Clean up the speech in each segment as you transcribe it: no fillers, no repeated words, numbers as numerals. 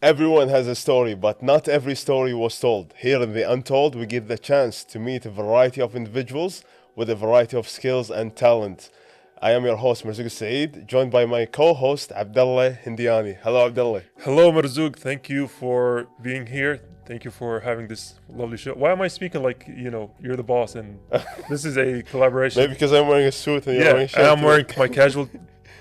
Everyone has a story, but not every story was told. Here in the Untold, we get the chance to meet a variety of individuals with a variety of skills and talent. I am your host, Marzouk Saeed, joined by my co-host, Abdullah Hindiani. Hello, Abdullah. Hello, Marzouk. Thank you for being here. Thank you for having this lovely show. Why am I speaking like, you're the boss and this is a collaboration? Maybe because I'm wearing a suit and you're Yeah, wearing a and shirt. I'm wearing my casual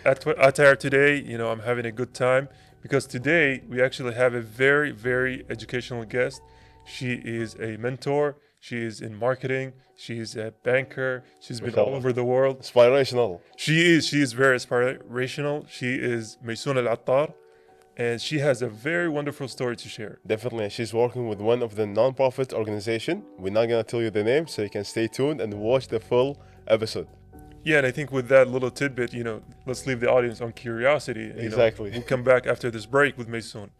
attire today. I'm having a good time because today we actually have a very, very educational guest. She is a mentor. She is in marketing. She is a banker. She's been all over the world. Inspirational. She is very inspirational. She is Maysoon AlAttar, and she has a very wonderful story to share. Definitely, she's working with one of the non-profit organization. We're not gonna tell you the name, so you can stay tuned and watch the full episode. Yeah, and I think with that little tidbit, let's leave the audience on curiosity. Exactly. We'll come back after this break with Maysoon.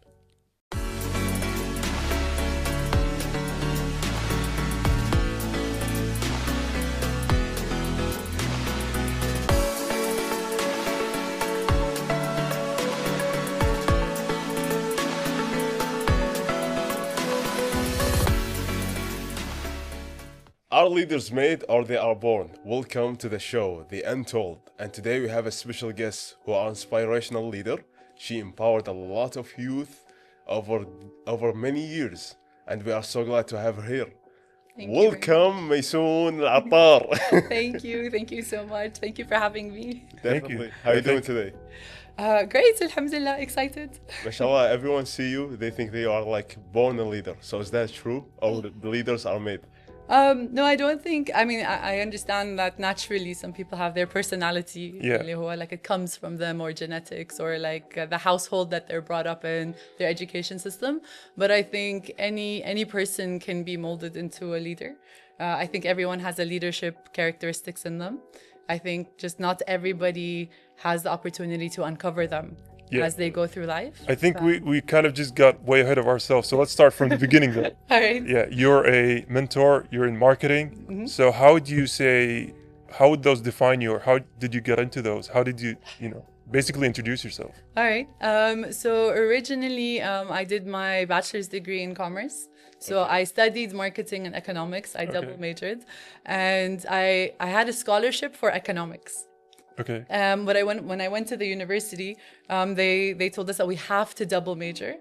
Are leaders made or they are born? Welcome to the show, The Untold. And today we have a special guest who are inspirational leader. She empowered a lot of youth over many years. And we are so glad to have her here. Thank you very Welcome, Maysoon AlAttar. Thank you so much. Thank you for having me. Definitely. How are you doing today? Great, alhamdulillah, excited. Mashallah, everyone see you, they think they are like born a leader. So is that true? Or the leaders are made? No, I don't think, I understand that naturally some people have their personality, Yeah. اللي هو like it comes from them or genetics or like the household that they're brought up in, their education system. But I think any person can be molded into a leader. I think everyone has a leadership characteristics in them. I think just not everybody has the opportunity to uncover them Yeah. as they go through life. I think we kind of just got way ahead of ourselves. So let's start from the beginning though. All right. Yeah, you're a mentor, you're in marketing. So how would those define you, or how did you get into those? How did you, basically introduce yourself? All right. So originally, I did my bachelor's degree in commerce. So I studied marketing and economics. I double majored, and I had a scholarship for economics. Okay. But when I went to the university, they told us that we have to double major.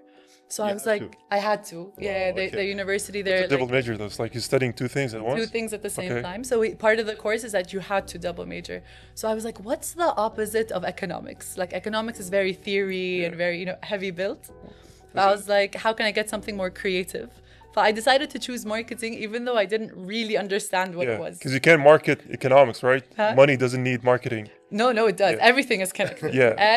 So I was like, I had to. Yeah, the university there. Double major though. It's like you're studying two things at once. Two things at the same time. So part of the course is that you had to double major. So I was like, what's the opposite of economics? Like economics is very theory and very, heavy built. I was like, how can I get something more creative? So I decided to choose marketing even though I didn't really understand what it was. Because you can't market economics, right? Money doesn't need marketing. No, it does. Everything is connected.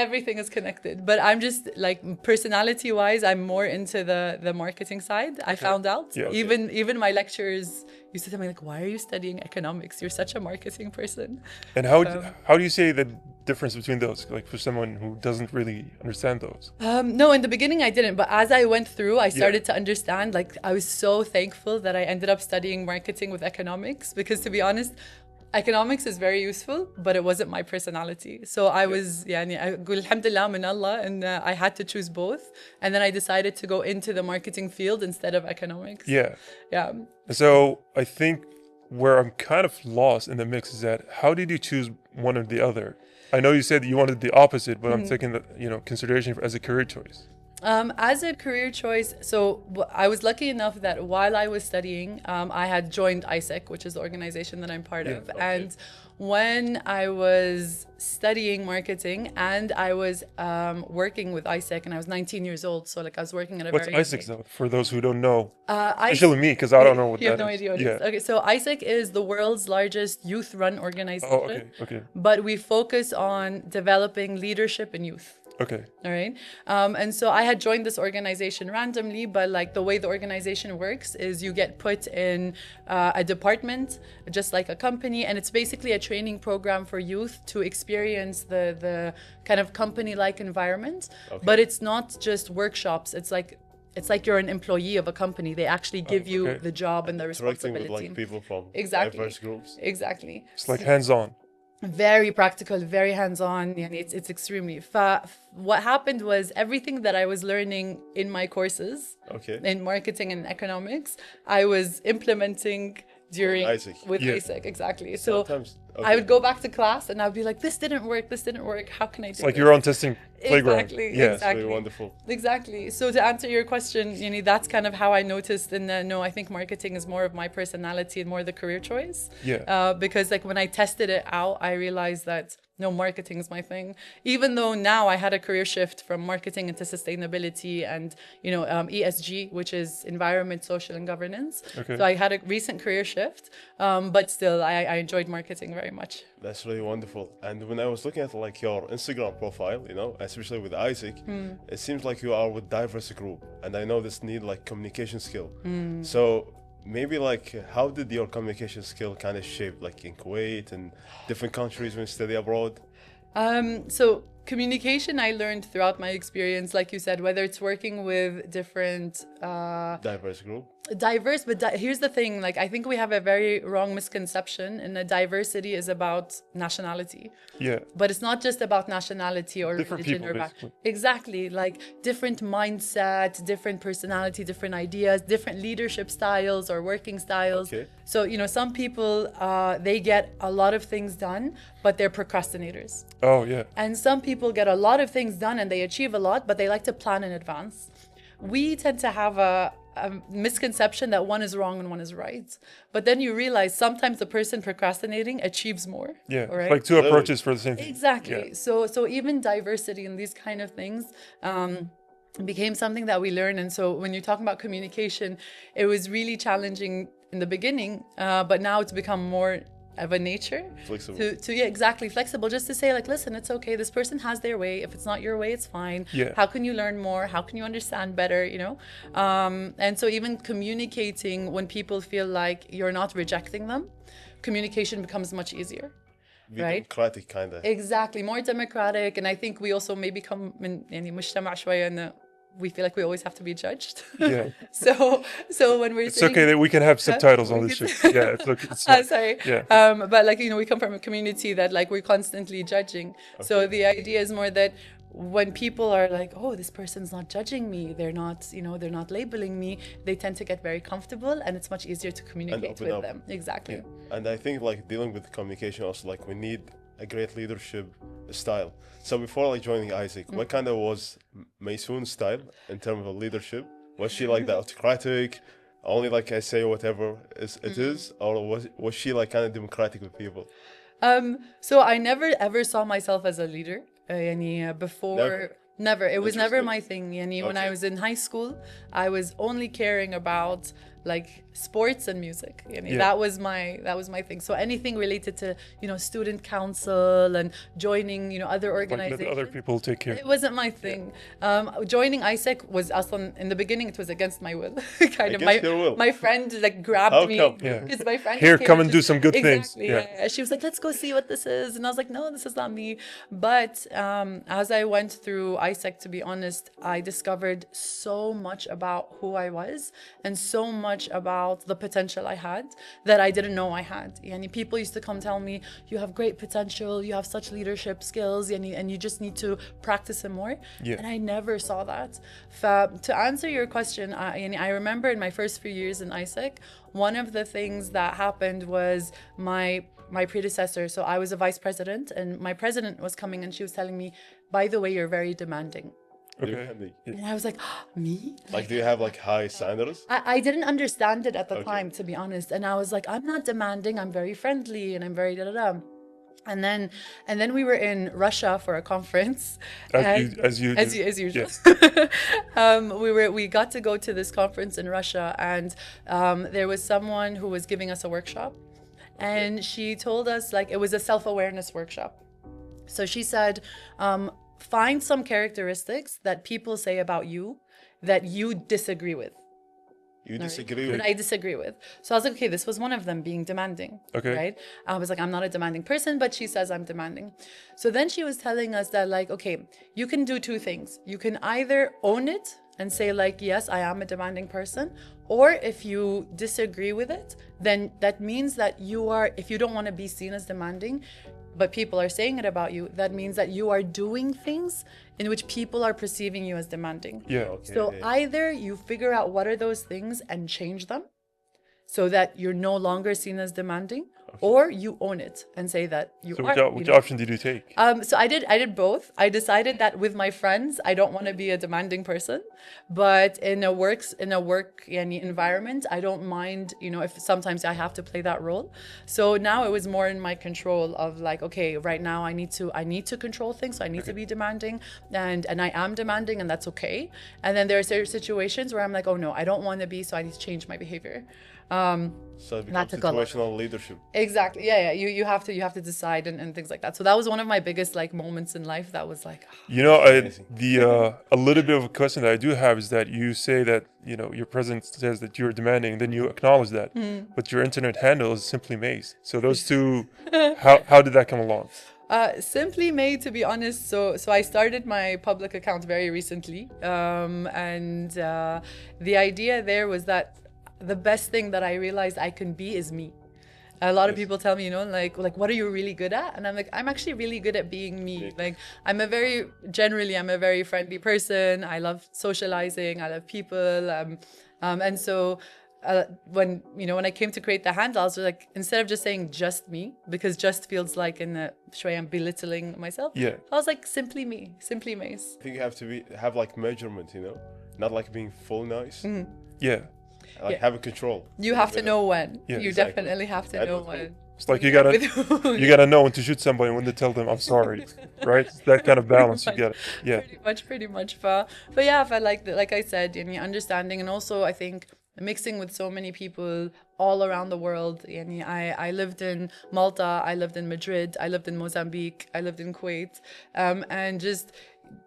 Everything is connected. But I'm just like personality-wise, I'm more into the marketing side. I found out. Even my lecturers used to tell me like, "Why are you studying economics? You're such a marketing person." And how do you say the difference between those, like for someone who doesn't really understand those? No, in the beginning I didn't, but as I went through, I started to understand. Like I was so thankful that I ended up studying marketing with economics because, to be honest, economics is very useful, but it wasn't my personality. So I was, I أقول الحمد لله من Allah, and I had to choose both. And then I decided to go into the marketing field instead of economics. Yeah. Yeah. So I think where I'm kind of lost in the mix is that how did you choose one or the other? I know you said you wanted the opposite, but I'm taking the consideration as a career choice. As a career choice, so I was lucky enough that while I was studying, I had joined ISEC, which is the organization that I'm part of. And when I was studying marketing and I was working with ISEC, and I was 19 years old, so like I was working at a What's very ISEC though, for those who don't know? Especially me, because I don't know what you that have no is. idea what it is. Okay, so ISEC is the world's largest youth-run organization. Oh, okay. But we focus on developing leadership in youth. Okay. All right. And so I had joined this organization randomly, but like the way the organization works is you get put in a department, just like a company, and it's basically a training program for youth to experience the kind of company-like environment. But it's not just workshops. It's like you're an employee of a company. They actually give you the job and the responsibility. With like people from Exactly. diverse groups. Exactly. It's like hands-on. very practical, very hands-on. And it's extremely. What happened was everything that I was learning in my courses Okay. in marketing and economics, I was implementing during Isaac. with Yeah. Isaac, exactly. So Sometimes. I would go back to class and I'd be like, this didn't work, this didn't work. How can I do It's like this? your own testing playground. Exactly, Yeah. exactly. Very wonderful. Exactly. So to answer your question, that's kind of how I noticed. And no, I think marketing is more of my personality and more the career choice. Yeah. Because like when I tested it out, I realized that no, marketing is my thing. Even though now I had a career shift from marketing into sustainability and ESG, which is environment, social, and governance. Okay. So I had a recent career shift, but still I enjoyed marketing very much. That's really wonderful. And when I was looking at like your Instagram profile, especially with Isaac, it seems like you are with diverse group, and I know this need like communication skill. So maybe like how did your communication skill kind of shape like in Kuwait and different countries when you study abroad? So communication I learned throughout my experience, like you said, whether it's working with different Diverse group. diverse, but here's the thing, like I think we have a very wrong misconception in that diversity is about nationality. Yeah. But it's not just about nationality or Different religion people, or basically. exactly, like different mindset, different personality, different ideas, different leadership styles or working styles. Okay. So some people they get a lot of things done, but they're procrastinators. Oh, yeah. And some people get a lot of things done and they achieve a lot, but they like to plan in advance. We tend to have a misconception that one is wrong and one is right. But then you realize sometimes the person procrastinating achieves more. Yeah. Right? Like two approaches for the same thing. Exactly. Yeah. So even diversity in these kind of things became something that we learn. And so when you're talking about communication, it was really challenging in the beginning, but now it's become more of a nature Flexible. to exactly flexible, just to say like, listen, it's okay, this person has their way, if it's not your way, it's fine. Yeah. How can you learn more, how can you understand better, and so even communicating when people feel like you're not rejecting them, communication becomes much easier. Be Right. democratic kind of. Exactly, more democratic. And I think we also may become يعني مجتمع شوية إنه we feel like we always have to be judged. Yeah. So when we're It's saying, okay that we can have subtitles on we this can- shit. Yeah. It's okay. It's not- sorry. Yeah. But like, we come from a community that like we're constantly judging. So the idea is more that when people are like, oh, this person's not judging me, they're not labeling me, they tend to get very comfortable and it's much easier to communicate open with up. them. Exactly. And I think like dealing with communication also like we need a great leadership style. So before like joining Isaac, what kind of was Maysoon's style in terms of leadership? Was she like the autocratic, only like I say whatever it is, or was she like kind of democratic with people? So I never ever saw myself as a leader. Before. Never. It was never Interesting. my thing. When Okay. I was in high school, I was only caring about like sports and music. Yeah. That was my thing. So anything related to student council and joining other Like let organizations. other people take care. It wasn't my thing. Joining ISEC was in the beginning. It was against my will. kind of Against your will? my friend like grabbed How me come? Yeah. because my friend Here, came come and do just- some good things. Exactly, Yeah. yeah. She was like, let's go see what this is, and I was like, no, this is not me. But as I went through ISEC, to be honest, I discovered so much about who I was and so much about the potential I had that I didn't know I had. People used to come tell me, you have great potential, you have such leadership skills, and you just need to practice it more. Yeah. And I never saw that. To answer your question, I remember in my first few years in ISEC, one of the things that happened was my predecessor. So I was a vice president, and my president was coming, and she was telling me, by the way, you're very demanding. Okay. Demanding. And I was like, me? Like, do you have like high standards? I didn't understand it at the Okay. time, to be honest. And I was like, I'm not demanding. I'm very friendly, and I'm very da da da. And then we were in Russia for a conference. As you do. As usual. Yeah. We got to go to this conference in Russia, and there was someone who was giving us a workshop, and she told us, like, it was a self-awareness workshop. So she said, find some characteristics that people say about you that you disagree with. You disagree That with? I disagree with. So I was like, okay, this was one of them, being demanding. Okay. Right? I was like, I'm not a demanding person, but she says I'm demanding. So then she was telling us that, like, okay, you can do two things. You can either own it and say, like, yes, I am a demanding person. Or if you disagree with it, then that means that if you don't want to be seen as demanding, but people are saying it about you, that means that you are doing things in which people are perceiving you as demanding. Yeah. Okay. So either you figure out what are those things and change them so that you're no longer seen as demanding, or you own it and say that you So are. which option did you take? So I did both. I decided that with my friends, I don't want to be a demanding person, but in a work yani, environment, I don't mind, if sometimes I have to play that role. So now it was more in my control of like, okay, right now I need to control things, so I need to be demanding, and I am demanding, and that's okay. And then there are certain situations where I'm like, oh no, I don't want to be, so I need to change my behavior. So it becomes took a lot. situational leadership. Exactly. Yeah. You have to decide and things like that. So that was one of my biggest like moments in life. That was like, A little bit of a question that I do have is that you say that your president says that you're demanding, then you acknowledge that, but your internet handle is simply Mace. So those two, how did that come along? Simply made, to be honest. So I started my public account very recently, and the idea there was that the best thing that I realized I can be is me. A lot of people tell me, like what are you really good at? And I'm like, I'm actually really good at being me. Like I'm a very friendly person. I love socializing. I love people. And so when I came to create the handle, I was like, instead of just saying just me, because just feels like in a way I'm belittling myself. Yeah. I was like, simply me, simply Mace. I think you have to have like measurement, not like being full nice. Yeah. Like have a control. You have to know when. Yeah, you exactly. definitely have to know when. It's like you gotta know when to shoot somebody and when to tell them I'm sorry, right? It's that kind of balance you get. Yeah. Pretty much. But yeah, I like I said, understanding, and also I think mixing with so many people all around the world. I lived in Malta, I lived in Madrid, I lived in Mozambique, I lived in Kuwait, and just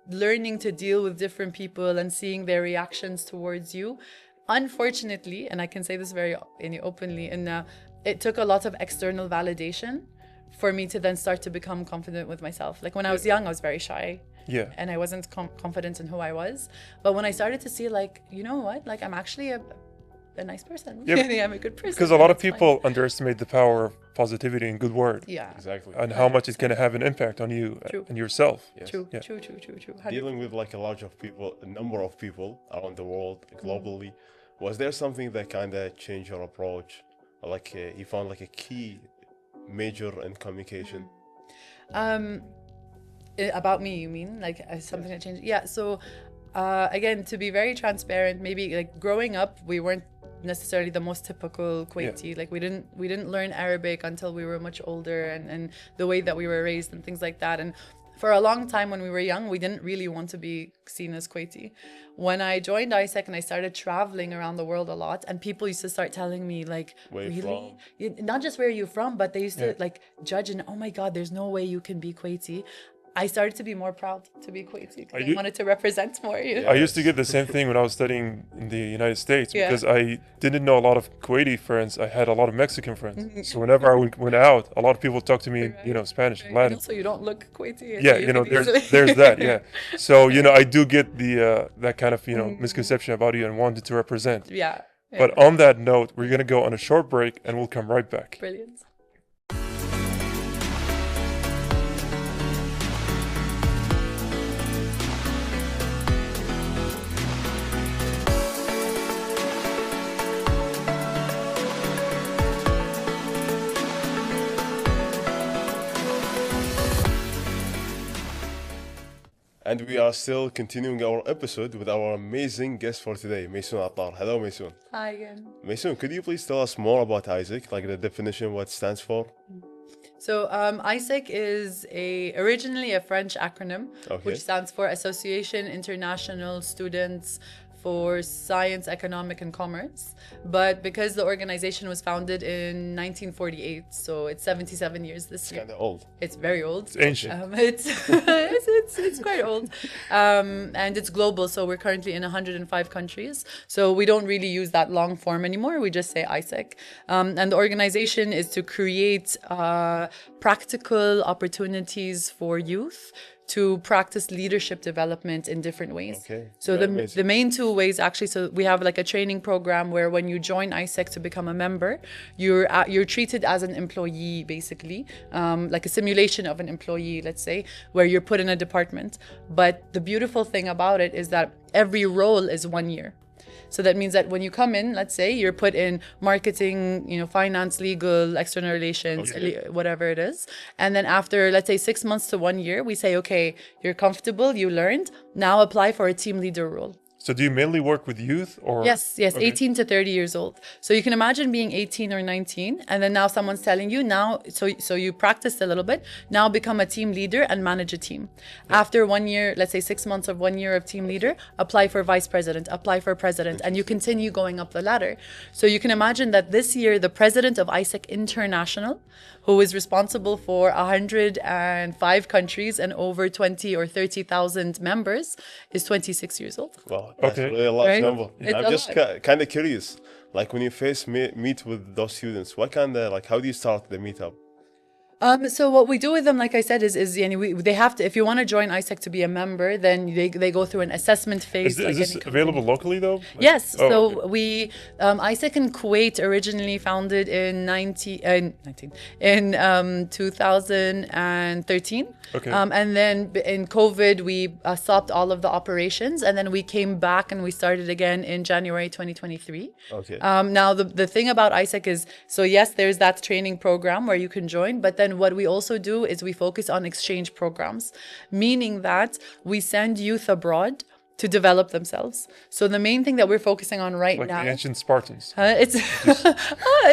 learning to deal with different people and seeing their reactions towards you. Unfortunately, and I can say this very openly, and it took a lot of external validation for me to then start to become confident with myself. Like when I was young, I was very shy. Yeah. And I wasn't confident in who I was. But when I started to see, like, you know what? Like, I'm actually a nice person. Yeah, I'm a good person. Because a lot of people underestimate the power of positivity and good word. Yeah. Exactly. And how much it's going to have an impact on you and yourself. Yes. True. Yeah. True. Dealing with like a number of people around the world, globally, was there something that kind of changed your approach? Like you found like a key major in communication? About me, you mean? Like something that changed? Yeah. So again, to be very transparent, maybe like growing up, we weren't necessarily the most typical Kuwaiti. Like we didn't learn Arabic until we were much older, and the way that we were raised and things like that. And for a long time when we were young, we didn't really want to be seen as Kuwaiti. When I joined ISEC and I started traveling around the world a lot, and people used to start telling me like, really? Not just where are you from, but they used to like judge and, oh my God, there's no way you can be Kuwaiti. I started to be more proud to be Kuwaiti because I wanted to represent more. I used to get the same thing when I was studying in the United States because I didn't know a lot of Kuwaiti friends. I had a lot of Mexican friends. So whenever I went out, a lot of people talk to me, Spanish and Latin. And also, you don't look Kuwaiti. Yeah, there's that. Yeah. So I do get the that kind of misconception about you and wanted to represent. Yeah. But on that note, we're gonna go on a short break and we'll come right back. Brilliant. And we are still continuing our episode with our amazing guest for today, Maysoon AlAttar. Hello, Maysoon. Hi again. Maysoon, could you please tell us more about ISEC, like the definition, what it stands for? So ISEC is originally a French acronym, which stands for Association International Students for Science, Economic and Commerce. But because the organization was founded in 1948, so it's 77 years this year. It's kind of old. It's very old. It's ancient. It's quite old. And it's global, so we're currently in 105 countries. So we don't really use that long form anymore. We just say ISEC. And the organization is to create practical opportunities for youth to practice leadership development in different ways. Okay. So Amazing. the main two ways actually, so we have like a training program where when you join ISEC to become a member, you're treated as an employee basically, like a simulation of an employee, let's say, where you're put in a department. But the beautiful thing about it is that every role is 1 year. So that means that when you come in, let's say you're put in marketing, finance, legal, external relations, whatever it is. And then after, let's say 6 months to 1 year, we say, okay, you're comfortable, you learned, now apply for a team leader role. So do you mainly work with youth or? Yes, Okay. 18 to 30 years old. So you can imagine being 18 or 19, and then now someone's telling you now, so you practiced a little bit, now become a team leader and manage a team. After 1 year, let's say 6 months of 1 year of team leader, apply for vice president, apply for president, and you continue going up the ladder. So you can imagine that this year, the president of ISEC International, who is responsible for 105 countries and over 20 or 30,000 members, is 26 years old. Wow, that's Okay. really a large Right? number. It's I'm a just lot. kind of curious. Like when you first meet with those students, what kind of like how do you start the meetup? So what we do with them, like I said, is they have to. If you want to join ISEC to be a member, then they go through an assessment phase. Is like this any company. available locally though? Like- Yes. Oh, So okay. we ISEC in Kuwait originally founded in 2013. Okay. And then in COVID we stopped all of the operations, and then we came back and we started again in January 2023. Okay. Now the thing about ISEC is, so yes, there's that training program where you can join, but then what we also do is we focus on exchange programs, meaning that we send youth abroad to develop themselves. So the main thing that we're focusing on right Like now, the ancient Spartans. it's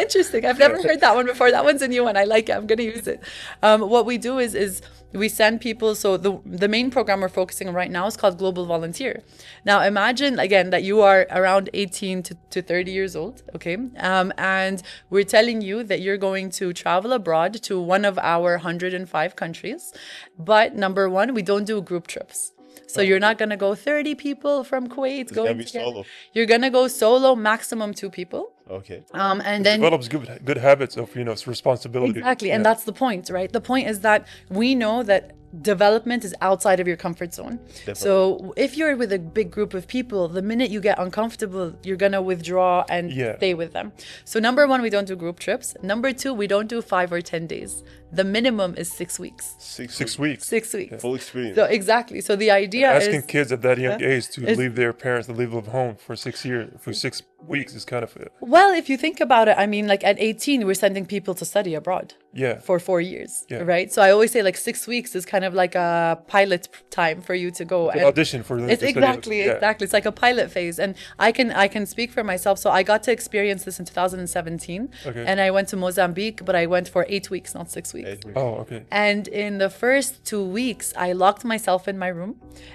interesting. I've never heard that one before. That one's a new one. I like it. I'm going to use it. What we do is we send people. So the main program we're focusing on right now is called Global Volunteer. Now imagine again that you are around 18 to 30 years old, okay? And we're telling you that you're going to travel abroad to one of our 105 countries. But number one, we don't do group trips. So you're not going to go 30 people from Kuwait gonna going be together. solo. You're going to go solo, maximum 2 people. Okay. And then Develops good habits of responsibility. exactly, and Yeah. that's the point, right? The point is that we know that development is outside of your comfort zone. So if you're with a big group of people, the minute you get uncomfortable, you're gonna withdraw and stay with them. So number one, we don't do group trips. Number two, we don't do 5 or 10 days. The minimum is 6 weeks. 6 weeks. 6 weeks. Full experience. So exactly. So the idea Asking is kids at that young age to It's- leave their parents, to leave home for 6 years, for 6 weeks is kind of well, if you think about it, I mean, like at 18, we're sending people to study abroad. yeah. For 4 years, Yeah. right? So I always say like 6 weeks is kind of like a pilot time for you to go. An and audition for the It's study. exactly, Yeah. exactly. It's like a pilot phase, and I can speak for myself. So I got to experience this in 2017, Okay. and I went to Mozambique, but I went for 8 weeks, not 6 weeks. 8 weeks. Oh, okay. And in the first 2 weeks, I locked myself in my room,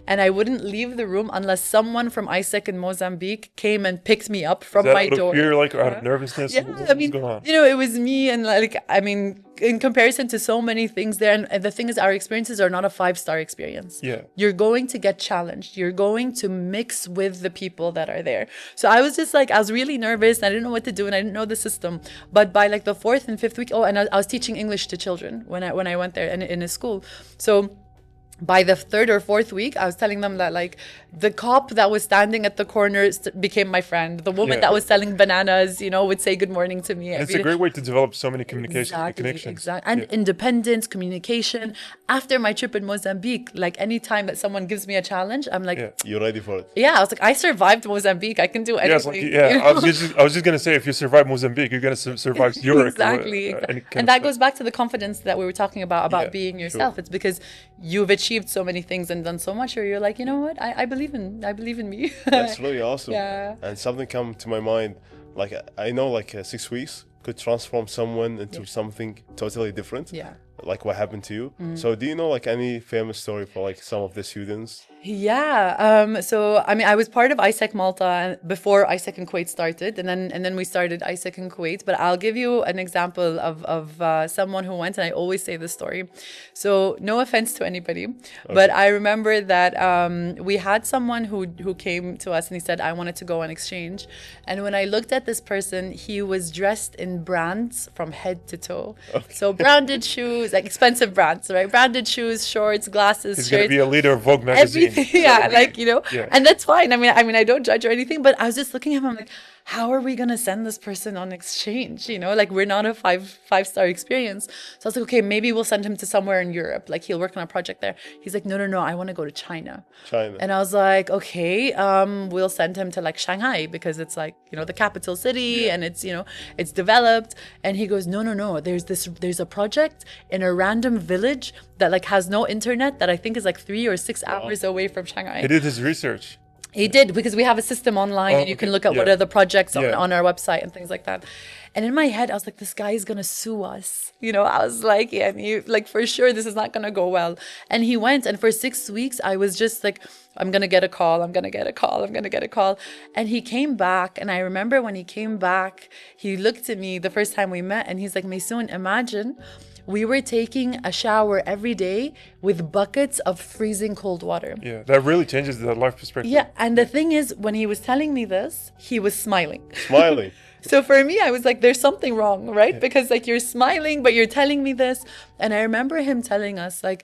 and I wouldn't leave the room unless someone from ISEC in Mozambique came and picked me up from Is that my out of door. fear, like, or out of nervousness? Yeah, What's I mean, going on? it was me, and like, I mean, in comparison to so many things there, and the thing is, our experiences are not a 5-star experience. Yeah. You're going to get challenged. You're going to mix with the people that are there. So I was just like, I was really nervous, and I didn't know what to do, and I didn't know the system. But by like the 4th and 5th week, and I was teaching English to children when I went there in a school. So by the 3rd or 4th week, I was telling them that like the cop that was standing at the corner became my friend. The woman Yeah. that was selling bananas, would say good morning to me. It's a great way to develop so many communication and connections. Exactly. And independence, communication. After my trip in Mozambique, like any time that someone gives me a challenge, I'm like, Yeah. You're ready for it. I was like, I survived Mozambique. I can do anything. Yeah, it's like, I was just gonna say, if you survive Mozambique, you're gonna survive Europe. Exactly. any kind And of that stuff. goes back to the confidence that we were talking about Yeah, being yourself. It's because you've achieved so many things and done so much, or you're like, you know what? I believe in me. That's really awesome. Yeah. And something come to my mind, like I know like 6 weeks could transform someone into something totally different. Yeah. Like what happened to you. So do you know like any famous story for like some of the students? Yeah. So I mean, I was part of ISEC Malta before ISEC in Kuwait started, and then we started ISEC in Kuwait. But I'll give you an example of someone who went, and I always say this story. So no offense to anybody, but I remember that we had someone who came to us and he said, I wanted to go on exchange. And when I looked at this person, he was dressed in brands from head to toe. So branded shoes, shoes, like expensive brands, right? Branded shoes, shorts, glasses, He's gonna shirts. be a leader of Vogue magazine. Everything, yeah, like Yeah. and that's fine. I mean, I don't judge or anything, but I was just looking at him, I'm like, how are we gonna send this person on exchange? Like we're not a five-star experience. So I was like, okay, maybe we'll send him to somewhere in Europe, like he'll work on a project there. He's like, no, I want to go to China. China. And I was like, okay, we'll send him to like Shanghai because it's like the capital city and it's it's developed. And he goes, no, there's a project in a random village that like has no internet that I think is like 3 or 6 hours away from Shanghai. He did his research. He did, because we have a system online and you can look at what are the projects on our website and things like that. And in my head, I was like, this guy is going to sue us. I was like, yeah, like for sure, this is not going to go well. And he went, and for 6 weeks, I was just like, I'm going to get a call. I'm going to get a call. I'm going to get a call. And he came back. And I remember when he came back, he looked at me the first time we met and he's like, Maysoon, imagine we were taking a shower every day with buckets of freezing cold water. Yeah, that really changes the life perspective. Yeah, and the thing is, when he was telling me this, he was smiling. Smiling. So for me, I was like, there's something wrong, right? Because like you're smiling, but you're telling me this. And I remember him telling us like,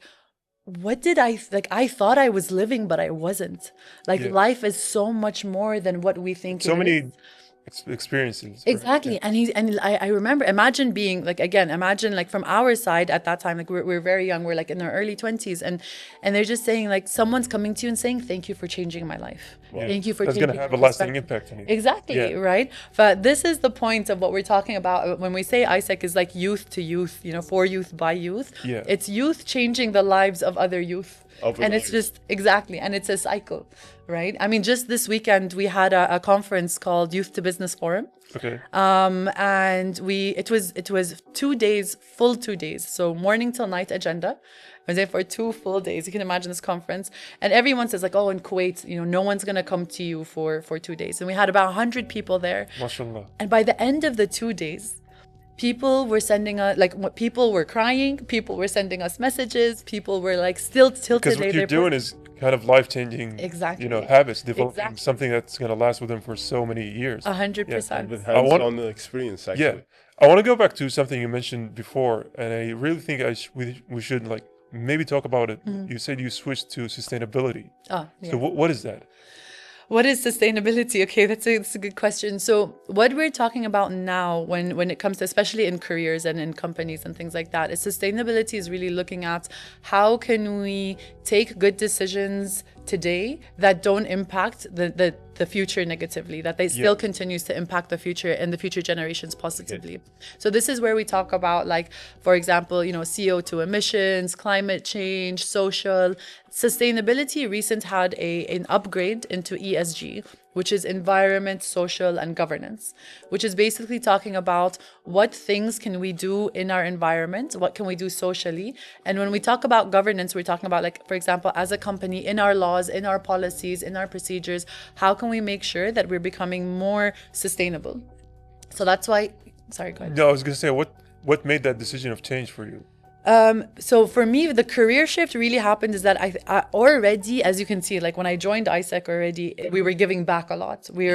what did I thought I was living, but I wasn't. Like life is so much more than what we think So it many is. experiences. Exactly. Right? And I remember, imagine being like, again, imagine like from our side at that time, like we're very young, we're like in our early 20s, and they're just saying like, someone's coming to you and saying, thank you for changing my life. Yeah. Thank you for That's changing going to have my a lasting perspective." impact on you. Exactly, right? But this is the point of what we're talking about when we say ISEC is like youth to youth, for youth by youth. Yeah. It's youth changing the lives of other youth. And it's just exactly, and it's a cycle, right? I mean, just this weekend we had a conference called Youth to Business Forum. Okay. And it was 2 days, full 2 days, so morning till night agenda. I was there for 2 full days. You can imagine this conference, and everyone says like, oh, in Kuwait, no one's gonna come to you for 2 days, and we had about 100 people there. MashaAllah. And by the end of the 2 days, people were sending us people were crying, people were sending us messages, people were like still till Because today. what you're doing is kind of life-changing, Exactly. habits, developing Exactly. something that's going to last with them for so many years. 100%. With I want- hands-on experience, actually. Yeah, I want to go back to something you mentioned before, and I really think we should like maybe talk about it. You said you switched to sustainability. Ah, yeah. So what is that? What is sustainability? Okay, that's a good question. So what we're talking about now when it comes to, especially in careers and in companies and things like that, is sustainability is really looking at how can we take good decisions today that don't impact the future negatively, that they still continues to impact the future and the future generations positively. Okay. So this is where we talk about, like, for example, CO2 emissions, climate change, social sustainability. Recent had an upgrade into ESG, which is environment, social, and governance, which is basically talking about what things can we do in our environment, what can we do socially. And when we talk about governance, we're talking about, like, for example, as a company, in our laws, in our policies, in our procedures, how can we make sure that we're becoming more sustainable? So that's why, sorry, go ahead. No, I was going to say, what made that decision of change for you? So for me, the career shift really happened is that I already, as you can see, like when I joined ISEC already, we were giving back a lot. We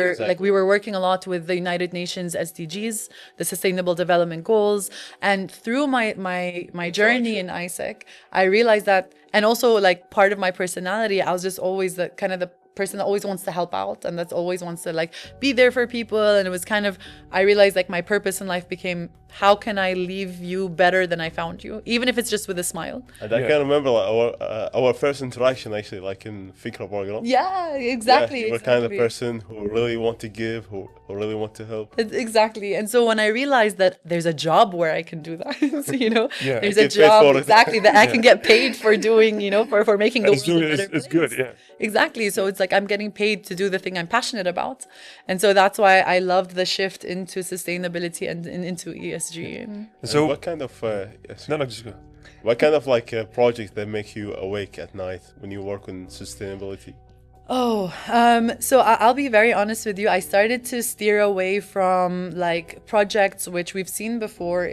were working a lot with the United Nations SDGs, the Sustainable Development Goals. And through my journey in ISEC, I realized that, and also like part of my personality, I was just always the kind of the person that always wants to help out and that's always wants to like be there for people. And it was kind of, I realized like my purpose in life became, how can I leave you better than I found you, even if it's just with a smile. And I can remember like our first interaction actually, like in Fikra program. Yeah, exactly. Yeah, you were kind of the person who really want to give, who really want to help. Exactly. And so when I realized that there's a job where I can do that, Yeah. there's a job exactly that I can get paid for doing, for making the world a better it's place. good, yeah. Exactly. So it's like I'm getting paid to do the thing I'm passionate about. And so that's why I loved the shift into sustainability and into ESG. And So what kind of just go. what kind of like projects that make you awake at night when you work on sustainability? So I'll be very honest with you. I started to steer away from like projects which we've seen before,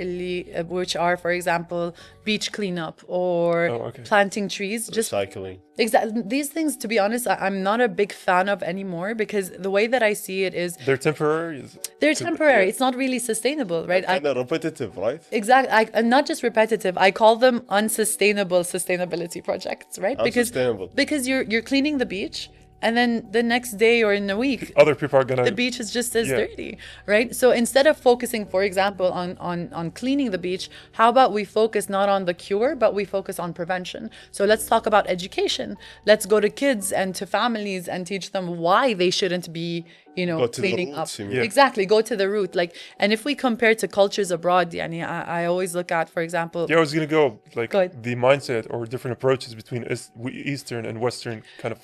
which are, for example, beach cleanup or planting trees. Recycling. Exactly. These things, to be honest, I'm not a big fan of anymore, because the way that I see it is They're temporary. they're temporary. It's not really sustainable, right? Kind of repetitive, right? Exactly. And not just repetitive. I call them unsustainable sustainability projects, right? Unsustainable. Because you're cleaning the beach, and then the next day or in a week, Other people are gonna. the beach is just as Yeah. dirty, right? So instead of focusing, for example, on cleaning the beach, how about we focus not on the cure, but we focus on prevention? So let's talk about education. Let's go to kids and to families and teach them why they shouldn't be, Go to the cleaning up. roots, you mean. Yeah. Exactly, go to the root. Like, and if we compare to cultures abroad, yani, I always look at, for example, Yeah, I was gonna go like Go ahead. the mindset or different approaches between Eastern and Western kind of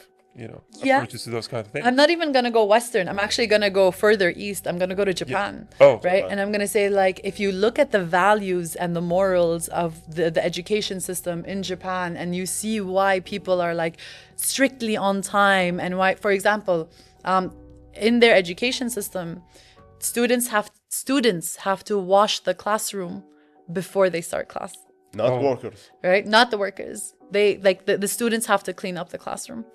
Yeah. approaches to those kind of things. I'm not even gonna go Western. I'm actually gonna go further east. I'm gonna go to Japan. Oh, right. Japan. And I'm gonna say, like, if you look at the values and the morals of the education system in Japan, and you see why people are like strictly on time, and why, for example, in their education system, students have to wash the classroom before they start class. Not Oh. workers. Right, not the workers. They like the students have to clean up the classroom,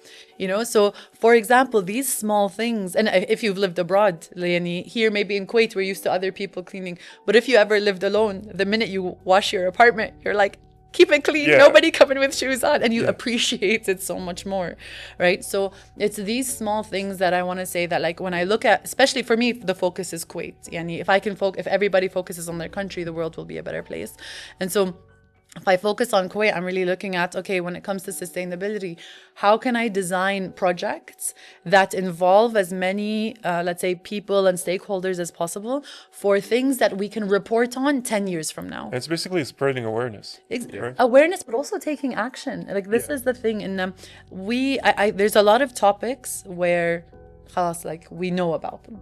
so for example, these small things, and if you've lived abroad, Leonie, here maybe in Kuwait, we're used to other people cleaning, but if you ever lived alone, the minute you wash your apartment, you're like, keep it clean, Yeah. nobody coming with shoes on, and you Yeah. appreciate it so much more, right? So it's these small things that I want to say that, like, when I look at, especially for me, the focus is Kuwait. Yani, if everybody focuses on their country, the world will be a better place. And so if I focus on Kuwait, I'm really looking at, okay, when it comes to sustainability, how can I design projects that involve as many, let's say, people and stakeholders as possible for things that we can report on 10 years from now? And it's basically spreading awareness. Right? Awareness, but also taking action. Like, this is the thing. And there's a lot of topics where, like, we know about them,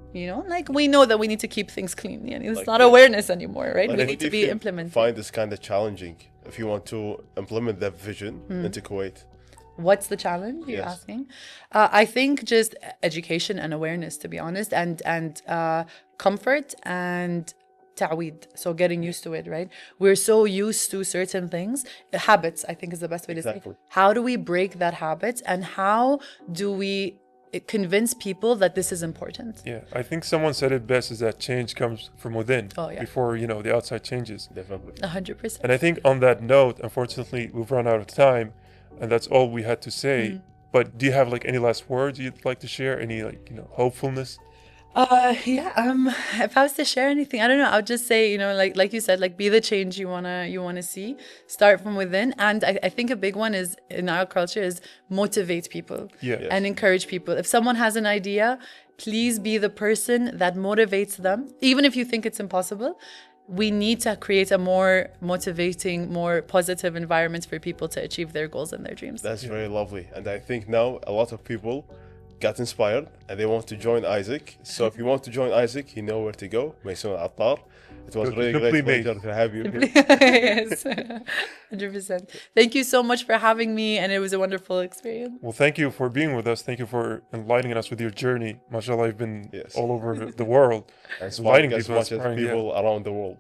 like, we know that we need to keep things clean. It's Like, not yeah. awareness anymore, right? Like, We what need do to you be feel implemented. Find this kind of challenging if you want to implement that vision into Kuwait. What's the challenge, you're Yes. asking? I think just education and awareness, to be honest, and comfort and ta'weed, so getting used to it, right? We're so used to certain things. Habits, I think, is the best way to say Exactly. it. How do we break that habit, and how do we convince people that this is important? Yeah, I think someone said it best, is that change comes from within before the outside changes. Definitely. 100%. And I think on that note, unfortunately, we've run out of time, and that's all we had to say. But do you have like any last words you'd like to share? Any hopefulness? If I was to share anything, I don't know, I would just say, like you said, like, be the change you wanna see, start from within. And I think a big one is, in our culture, is motivate people. Yeah. Yes. And encourage people. If someone has an idea, please be the person that motivates them, even if you think it's impossible. We need to create a more motivating, more positive environment for people to achieve their goals and their dreams. That's very lovely. And I think now a lot of people got inspired and they want to join Isaac. So if you want to join Isaac, you know where to go. Maysoon AlAttar. It was really Simply great made. pleasure to have you here. Yes, 100%. Thank you so much for having me, and it was a wonderful experience. Well, thank you for being with us. Thank you for enlightening us with your journey. MashaAllah, you've been Yes. all over the world. Inspiring as people, much as inspiring, yeah. people around the world.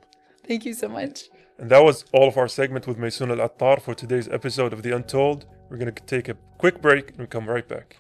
Thank you so much. And that was all of our segment with Maysoon AlAttar for today's episode of The Untold. We're going to take a quick break and come right back.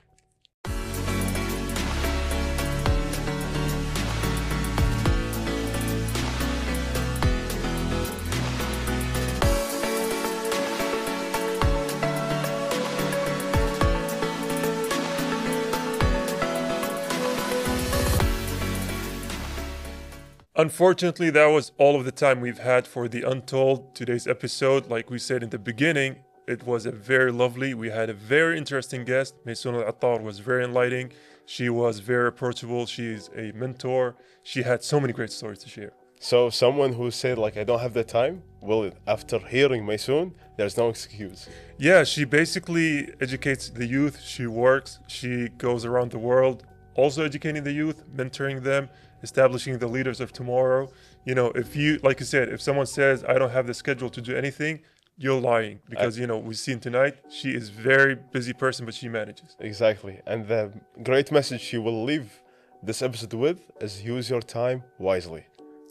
Unfortunately, that was all of the time we've had for The Untold. Today's episode, like we said in the beginning, it was a very lovely. We had a very interesting guest. Maysoon AlAttar was very enlightening. She was very approachable. She's a mentor. She had so many great stories to share. So someone who said, like, I don't have the time, well, after hearing Maysoon, there's no excuse. Yeah, she basically educates the youth. She works. She goes around the world, also educating the youth, mentoring them, establishing the leaders of tomorrow. If you, like you said, if someone says, I don't have the schedule to do anything, you're lying, because, we've seen tonight, she is very busy person, but she manages. Exactly. And the great message she will leave this episode with is use your time wisely.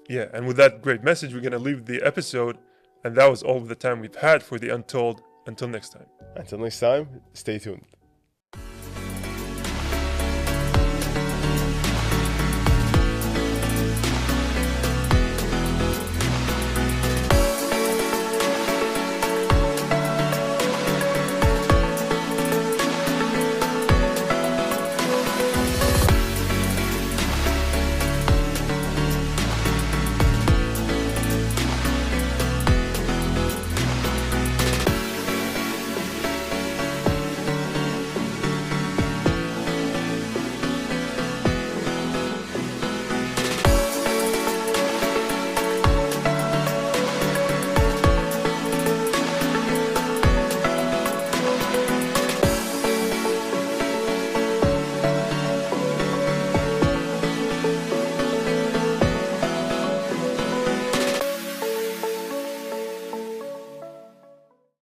Yeah, and with that great message, we're going to leave the episode. And that was all of the time we've had for The Untold. Until next time. Until next time, stay tuned.